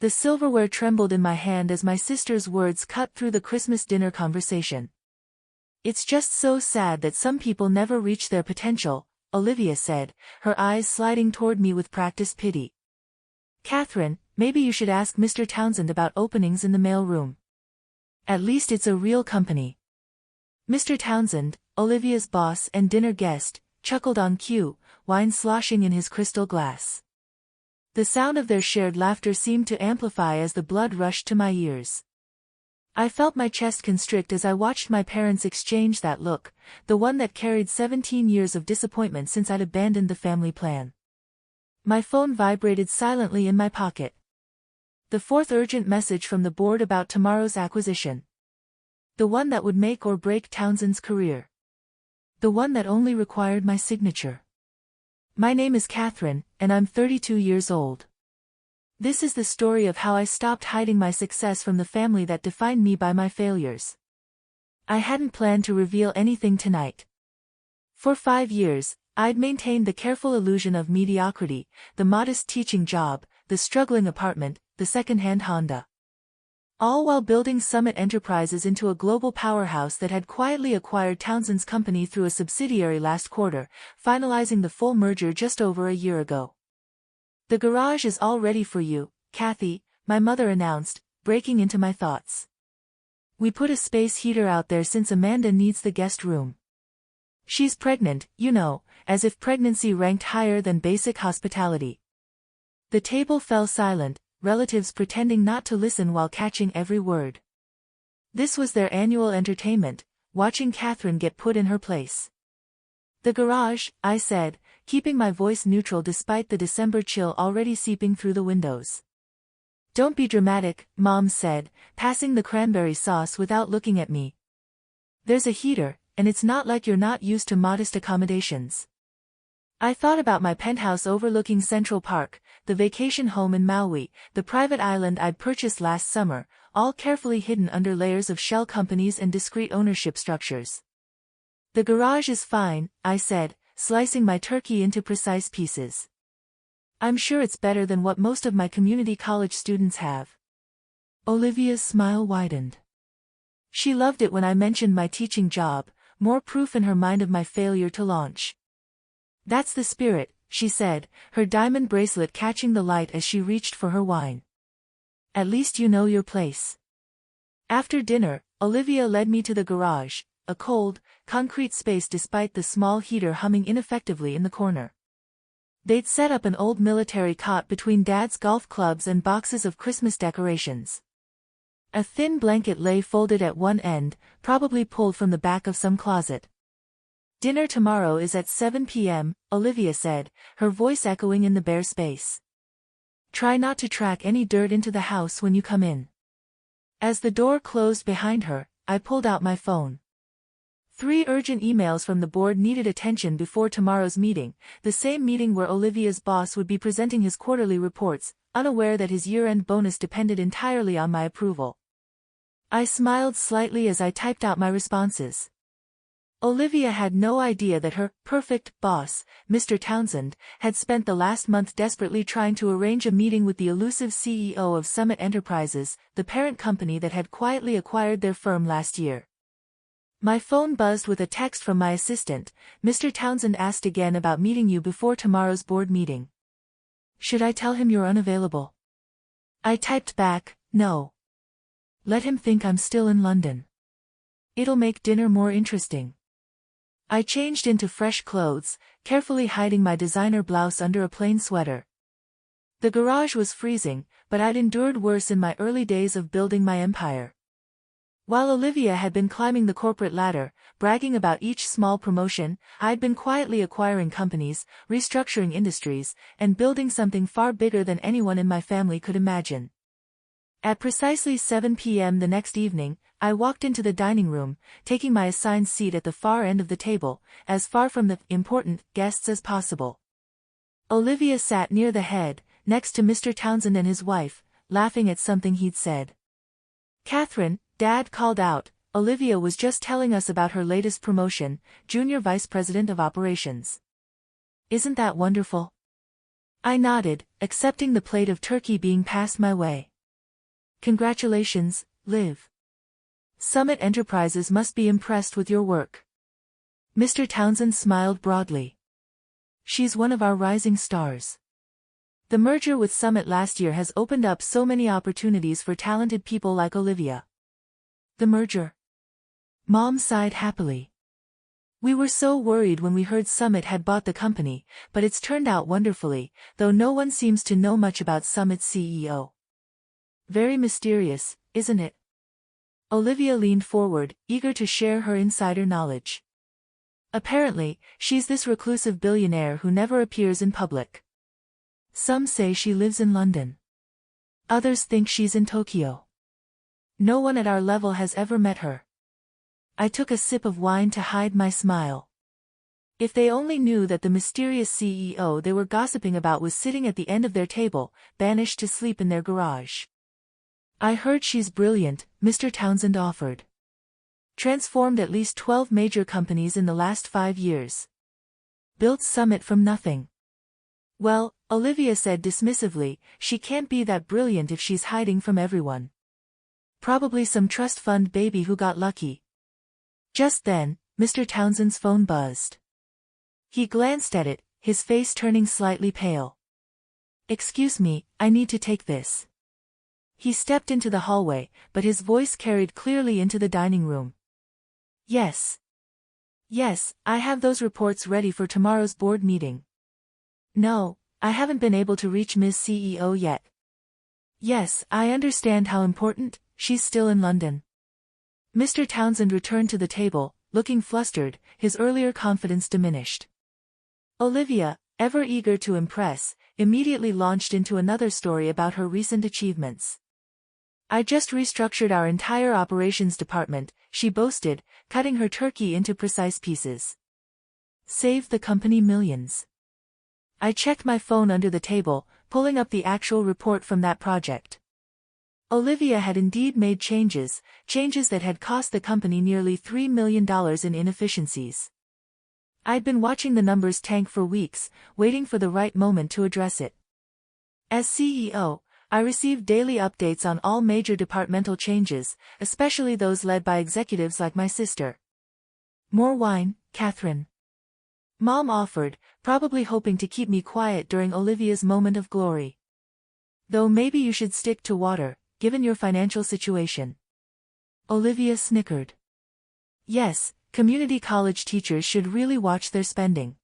The silverware trembled in my hand as my sister's words cut through the Christmas dinner conversation. "It's just so sad that some people never reach their potential," Olivia said, her eyes sliding toward me with practiced pity. "Catherine, maybe you should ask Mr. Townsend about openings in the mail room. At least it's a real company." Mr. Townsend, Olivia's boss and dinner guest, chuckled on cue, wine sloshing in his crystal glass. The sound of their shared laughter seemed to amplify as the blood rushed to my ears. I felt my chest constrict as I watched my parents exchange that look, the one that carried 17 years of disappointment since I'd abandoned the family plan. My phone vibrated silently in my pocket. The fourth urgent message from the board about tomorrow's acquisition. The one that would make or break Townsend's career. The one that only required my signature. "My name is Catherine, and I'm 32 years old. This is the story of how I stopped hiding my success from the family that defined me by my failures." I hadn't planned to reveal anything tonight. For 5 years, I'd maintained the careful illusion of mediocrity, the modest teaching job, the struggling apartment, the second-hand Honda. All while building Summit Enterprises into a global powerhouse that had quietly acquired Townsend's company through a subsidiary last quarter, finalizing the full merger just over a year ago. "The garage is all ready for you, Kathy," my mother announced, breaking into my thoughts. "We put a space heater out there since Amanda needs the guest room. She's pregnant, you know, as if pregnancy ranked higher than basic hospitality." The table fell silent, relatives pretending not to listen while catching every word. This was their annual entertainment, watching Catherine get put in her place. "The garage," I said, keeping my voice neutral despite the December chill already seeping through the windows. "Don't be dramatic," Mom said, passing the cranberry sauce without looking at me. "There's a heater, and it's not like you're not used to modest accommodations." I thought about my penthouse overlooking Central Park, the vacation home in Maui, the private island I'd purchased last summer, all carefully hidden under layers of shell companies and discrete ownership structures. "The garage is fine," I said, slicing my turkey into precise pieces. "I'm sure it's better than what most of my community college students have." Olivia's smile widened. She loved it when I mentioned my teaching job, more proof in her mind of my failure to launch. "That's the spirit," she said, her diamond bracelet catching the light as she reached for her wine. "At least you know your place." After dinner, Olivia led me to the garage, a cold, concrete space despite the small heater humming ineffectively in the corner. They'd set up an old military cot between Dad's golf clubs and boxes of Christmas decorations. A thin blanket lay folded at one end, probably pulled from the back of some closet. "Dinner tomorrow is at 7 p.m., Olivia said, her voice echoing in the bare space. "Try not to track any dirt into the house when you come in." As the door closed behind her, I pulled out my phone. 3 urgent emails from the board needed attention before tomorrow's meeting, the same meeting where Olivia's boss would be presenting his quarterly reports, unaware that his year-end bonus depended entirely on my approval. I smiled slightly as I typed out my responses. Olivia had no idea that her perfect boss, Mr. Townsend, had spent the last month desperately trying to arrange a meeting with the elusive CEO of Summit Enterprises, the parent company that had quietly acquired their firm last year. My phone buzzed with a text from my assistant. "Mr. Townsend asked again about meeting you before tomorrow's board meeting. Should I tell him you're unavailable?" I typed back, "No. Let him think I'm still in London. It'll make dinner more interesting." I changed into fresh clothes, carefully hiding my designer blouse under a plain sweater. The garage was freezing, but I'd endured worse in my early days of building my empire. While Olivia had been climbing the corporate ladder, bragging about each small promotion, I'd been quietly acquiring companies, restructuring industries, and building something far bigger than anyone in my family could imagine. At precisely 7 p.m. the next evening, I walked into the dining room, taking my assigned seat at the far end of the table, as far from the important guests as possible. Olivia sat near the head, next to Mr. Townsend and his wife, laughing at something he'd said. "Catherine," Dad called out, "Olivia was just telling us about her latest promotion, Junior Vice President of Operations. Isn't that wonderful?" I nodded, accepting the plate of turkey being passed my way. Congratulations, Liv. Summit Enterprises must be impressed with your work. Mr. Townsend smiled broadly. She's one of our rising stars. The merger with Summit last year has opened up so many opportunities for talented people like Olivia. The merger? Mom sighed happily. We were so worried when we heard Summit had bought the company, but it's turned out wonderfully, though no one seems to know much about Summit's CEO. Very mysterious, isn't it? Olivia leaned forward, eager to share her insider knowledge. Apparently, she's this reclusive billionaire who never appears in public. Some say she lives in London. Others think she's in Tokyo. No one at our level has ever met her. I took a sip of wine to hide my smile. If they only knew that the mysterious CEO they were gossiping about was sitting at the end of their table, banished to sleep in their garage. I heard she's brilliant, Mr. Townsend offered. Transformed at least 12 major companies in the last 5 years. Built Summit from nothing. Well, Olivia said dismissively, she can't be that brilliant if she's hiding from everyone. Probably some trust fund baby who got lucky. Just then, Mr. Townsend's phone buzzed. He glanced at it, his face turning slightly pale. Excuse me, I need to take this. He stepped into the hallway, but his voice carried clearly into the dining room. Yes. Yes, I have those reports ready for tomorrow's board meeting. No, I haven't been able to reach Ms. CEO yet. Yes, I understand how important, she's still in London. Mr. Townsend returned to the table, looking flustered, his earlier confidence diminished. Olivia, ever eager to impress, immediately launched into another story about her recent achievements. I just restructured our entire operations department, she boasted, cutting her turkey into precise pieces. Saved the company millions. I checked my phone under the table, pulling up the actual report from that project. Olivia had indeed made changes that had cost the company nearly $3 million in inefficiencies. I'd been watching the numbers tank for weeks, waiting for the right moment to address it. As CEO, I received daily updates on all major departmental changes, especially those led by executives like my sister. More wine, Catherine? Mom offered, probably hoping to keep me quiet during Olivia's moment of glory. Though maybe you should stick to water, given your financial situation. Olivia snickered. Yes, community college teachers should really watch their spending.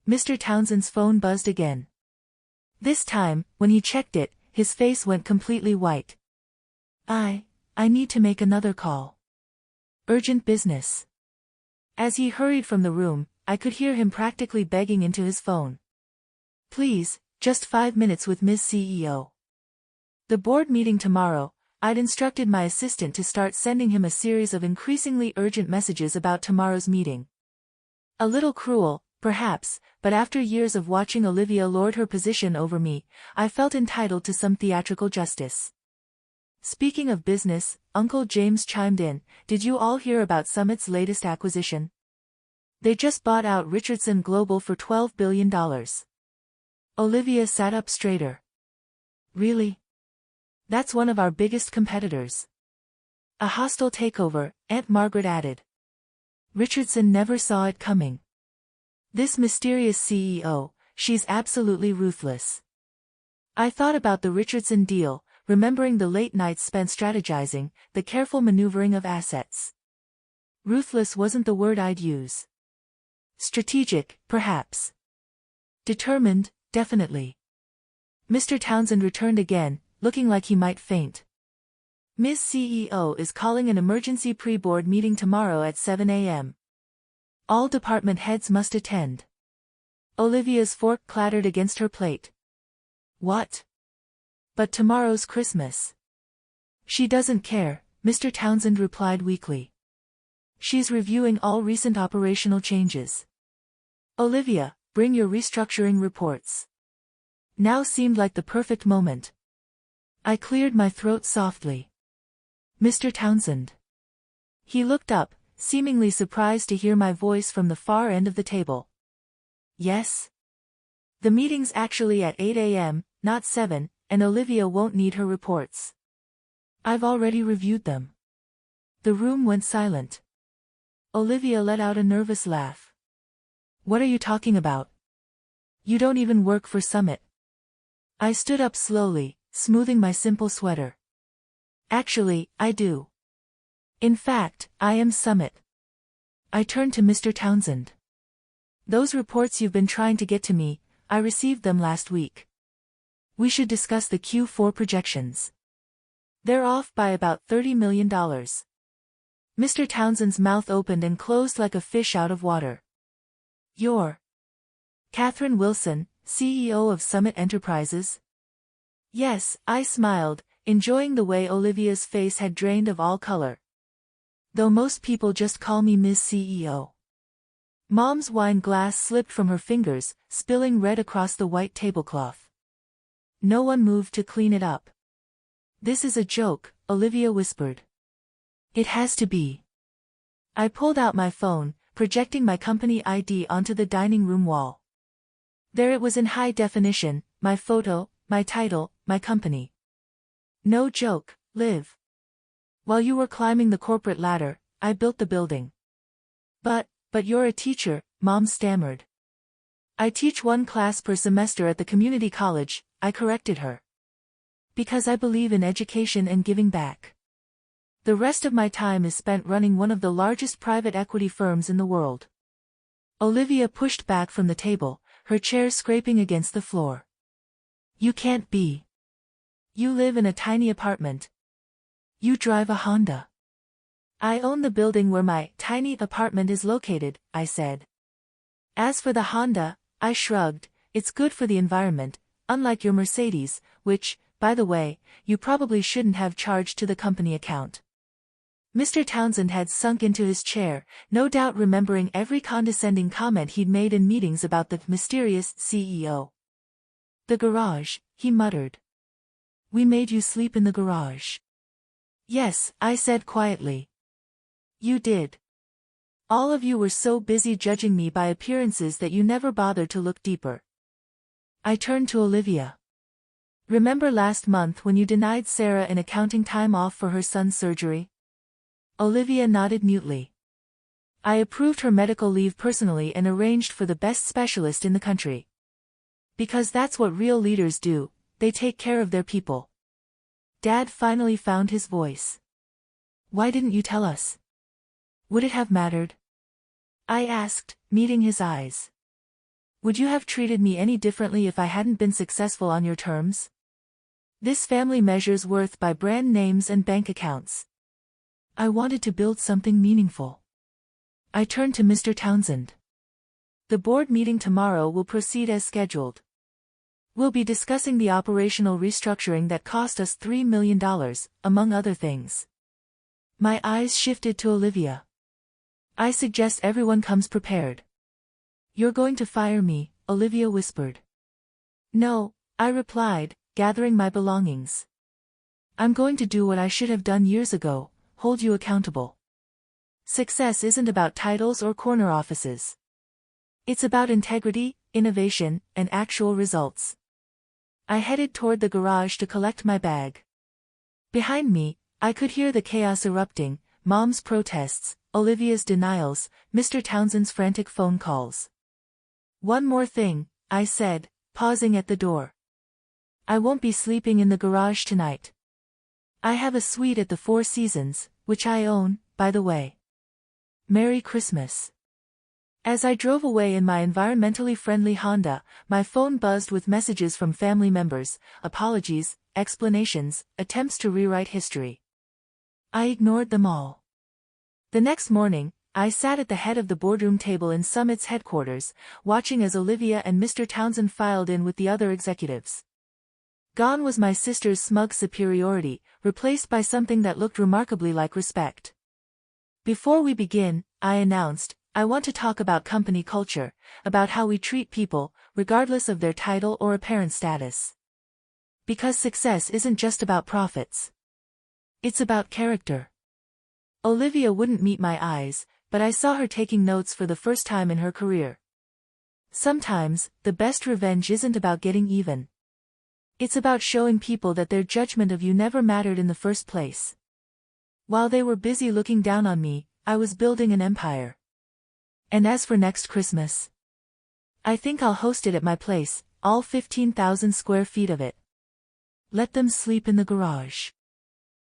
Mr. Townsend's phone buzzed again. This time, when he checked it, his face went completely white. I need to make another call. Urgent business. As he hurried from the room, I could hear him practically begging into his phone. Please, just 5 minutes with Ms. CEO. The board meeting tomorrow, I'd instructed my assistant to start sending him a series of increasingly urgent messages about tomorrow's meeting. A little cruel, perhaps, but after years of watching Olivia lord her position over me, I felt entitled to some theatrical justice. Speaking of business, Uncle James chimed in, did you all hear about Summit's latest acquisition? They just bought out Richardson Global for $12 billion. Olivia sat up straighter. Really? That's one of our biggest competitors. A hostile takeover, Aunt Margaret added. Richardson never saw it coming. This mysterious CEO, she's absolutely ruthless. I thought about the Richardson deal, remembering the late nights spent strategizing, the careful maneuvering of assets. Ruthless wasn't the word I'd use. Strategic, perhaps. Determined, definitely. Mr. Townsend returned again, looking like he might faint. Ms. CEO is calling an emergency pre-board meeting tomorrow at 7 a.m. All department heads must attend. Olivia's fork clattered against her plate. What? But tomorrow's Christmas. She doesn't care, Mr. Townsend replied weakly. She's reviewing all recent operational changes. Olivia, bring your restructuring reports. Now seemed like the perfect moment. I cleared my throat softly. Mr. Townsend. He looked up, seemingly surprised to hear my voice from the far end of the table. Yes? The meeting's actually at 8 a.m., not 7, and Olivia won't need her reports. I've already reviewed them. The room went silent. Olivia let out a nervous laugh. What are you talking about? You don't even work for Summit. I stood up slowly, smoothing my simple sweater. Actually, I do. In fact, I am Summit. I turned to Mr. Townsend. Those reports you've been trying to get to me, I received them last week. We should discuss the Q4 projections. They're off by about $30 million. Mr. Townsend's mouth opened and closed like a fish out of water. You're Catherine Wilson, CEO of Summit Enterprises? Yes, I smiled, enjoying the way Olivia's face had drained of all color. Though most people just call me Ms. CEO. Mom's wine glass slipped from her fingers, spilling red across the white tablecloth. No one moved to clean it up. This is a joke, Olivia whispered. It has to be. I pulled out my phone, projecting my company ID onto the dining room wall. There it was in high definition, my photo, my title, my company. No joke, Liv. While you were climbing the corporate ladder, I built the building. But you're a teacher, Mom stammered. I teach one class per semester at the community college, I corrected her. Because I believe in education and giving back. The rest of my time is spent running one of the largest private equity firms in the world. Olivia pushed back from the table, her chair scraping against the floor. You can't be. You live in a tiny apartment. You drive a Honda. I own the building where my tiny apartment is located, I said. As for the Honda, I shrugged, it's good for the environment, unlike your Mercedes, which, by the way, you probably shouldn't have charged to the company account. Mr. Townsend had sunk into his chair, no doubt remembering every condescending comment he'd made in meetings about the mysterious CEO. The garage, he muttered. We made you sleep in the garage. Yes, I said quietly. You did. All of you were so busy judging me by appearances that you never bothered to look deeper. I turned to Olivia. Remember last month when you denied Sarah an accounting time off for her son's surgery? Olivia nodded mutely. I approved her medical leave personally and arranged for the best specialist in the country. Because that's what real leaders do, they take care of their people. Dad finally found his voice. Why didn't you tell us? Would it have mattered? I asked, meeting his eyes. Would you have treated me any differently if I hadn't been successful on your terms? This family measures worth by brand names and bank accounts. I wanted to build something meaningful. I turned to Mr. Townsend. The board meeting tomorrow will proceed as scheduled. We'll be discussing the operational restructuring that cost us $3 million, among other things. My eyes shifted to Olivia. I suggest everyone comes prepared. You're going to fire me, Olivia whispered. No, I replied, gathering my belongings. I'm going to do what I should have done years ago, hold you accountable. Success isn't about titles or corner offices. It's about integrity, innovation, and actual results. I headed toward the garage to collect my bag. Behind me, I could hear the chaos erupting, Mom's protests, Olivia's denials, Mr. Townsend's frantic phone calls. One more thing, I said, pausing at the door. I won't be sleeping in the garage tonight. I have a suite at the Four Seasons, which I own, by the way. Merry Christmas. As I drove away in my environmentally friendly Honda, my phone buzzed with messages from family members, apologies, explanations, attempts to rewrite history. I ignored them all. The next morning, I sat at the head of the boardroom table in Summit's headquarters, watching as Olivia and Mr. Townsend filed in with the other executives. Gone was my sister's smug superiority, replaced by something that looked remarkably like respect. Before we begin, I announced, I want to talk about company culture, about how we treat people, regardless of their title or apparent status. Because success isn't just about profits. It's about character. Olivia wouldn't meet my eyes, but I saw her taking notes for the first time in her career. Sometimes, the best revenge isn't about getting even. It's about showing people that their judgment of you never mattered in the first place. While they were busy looking down on me, I was building an empire. And as for next Christmas, I think I'll host it at my place, all 15,000 square feet of it. Let them sleep in the garage.